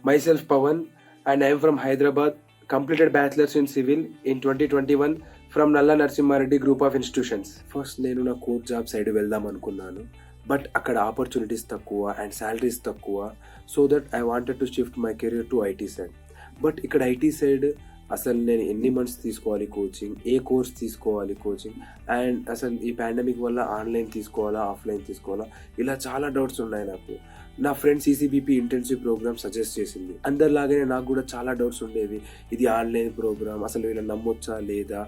Myself Pawan, and I am from Hyderabad. Completed bachelor's in civil in 2021 from Nalla Narsimha Reddy Group of Institutions. First నేను నా core job side వెళ్దాం అనుకున్నాను, but అక్కడ opportunities తక్కువ and salaries తక్కువ. So that I wanted to shift my career to IT side. But ఇక్కడ IT side అసలు నేను ఎన్ని మంత్స్ తీసుకోవాలి కోచింగ్, ఏ కోర్స్ తీసుకోవాలి కోచింగ్, అండ్ అసలు ఈ పాండమిక్ వల్ల ఆన్లైన్ తీసుకోవాలా ఆఫ్లైన్ తీసుకోవాలా, ఇలా చాలా డౌట్స్ ఉన్నాయి నాకు. నా friend CCBP intensive programme suggest చేసింది. అందరిలాగానే నాకు కూడా చాలా డౌట్స్ ఉండేవి. ఇది ఆన్లైన్ ప్రోగ్రామ్, అసలు వీళ్ళని నమ్మొచ్చా లేదా,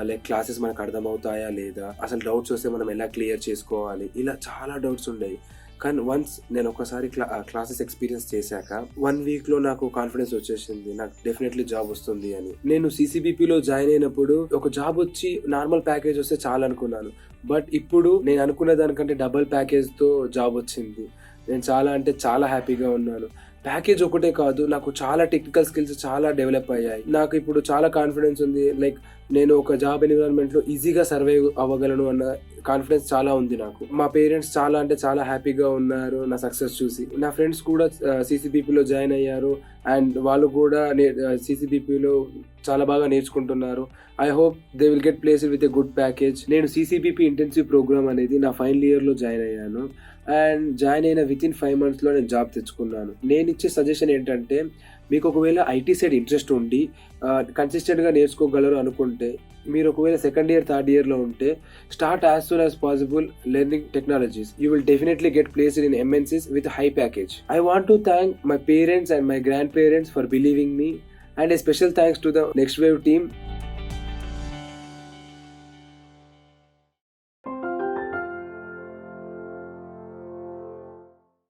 లైక్ క్లాసెస్ మనకు అర్థమవుతాయా లేదా, అసలు డౌట్స్ వస్తే మనం ఎలా క్లియర్ చేసుకోవాలి, ఇలా చాలా డౌట్స్ ఉండేవి. కానీ వన్స్ నేను ఒకసారి క్లాసెస్ ఎక్స్పీరియన్స్ చేశాక 1 వీక్లో నాకు కాన్ఫిడెన్స్ వచ్చేసింది, నాకు డెఫినెట్లీ జాబ్ వస్తుంది అని. నేను సిసిబిపిలో జాయిన్ అయినప్పుడు ఒక జాబ్ వచ్చి నార్మల్ ప్యాకేజ్ వస్తే చాలా అనుకున్నాను. బట్ ఇప్పుడు నేను అనుకున్న దానికంటే డబుల్ ప్యాకేజ్తో జాబ్ వచ్చింది. నేను చాలా హ్యాపీగా ఉన్నాను. ప్యాకేజ్ ఒకటే కాదు, నాకు చాలా టెక్నికల్ స్కిల్స్ చాలా డెవలప్ అయ్యాయి. నాకు ఇప్పుడు చాలా కాన్ఫిడెన్స్ ఉంది. లైక్ నేను ఒక జాబ్ ఎన్విరాన్మెంట్లో ఈజీగా సర్వైవ్ అవ్వగలను అన్న కాన్ఫిడెన్స్ చాలా ఉంది నాకు. మా పేరెంట్స్ చాలా హ్యాపీగా ఉన్నారు నా సక్సెస్ చూసి. నా ఫ్రెండ్స్ కూడా సిసిబిపిలో జాయిన్ అయ్యారు అండ్ వాళ్ళు కూడా సిసిబిపిలో చాలా బాగా నేర్చుకుంటున్నారు. I hope they will get placed with a good package. నేను సిసిబిపి ఇంటెన్సివ్ ప్రోగ్రామ్ అనేది నా ఫైనల్ ఇయర్లో జాయిన్ అయ్యాను అండ్ జాయిన్ అయిన వితిన్ 5 monthsలో నేను జాబ్ తెచ్చుకున్నాను. నేను ఇచ్చే సజెషన్ ఏంటంటే, మీకు ఒకవేళ ఐటీ సైడ్ ఇంట్రెస్ట్ ఉండి కన్సిస్టెంట్గా నేర్చుకోగలరు అనుకుంటే, మీరు ఒకవేళ 2nd year 3rd yearలో ఉంటే, start as soon as possible learning technologies. You will definitely get placed in MNCs with high package. I want to thank my parents and my grandparents for believing me, and a special thanks to the Next Wave team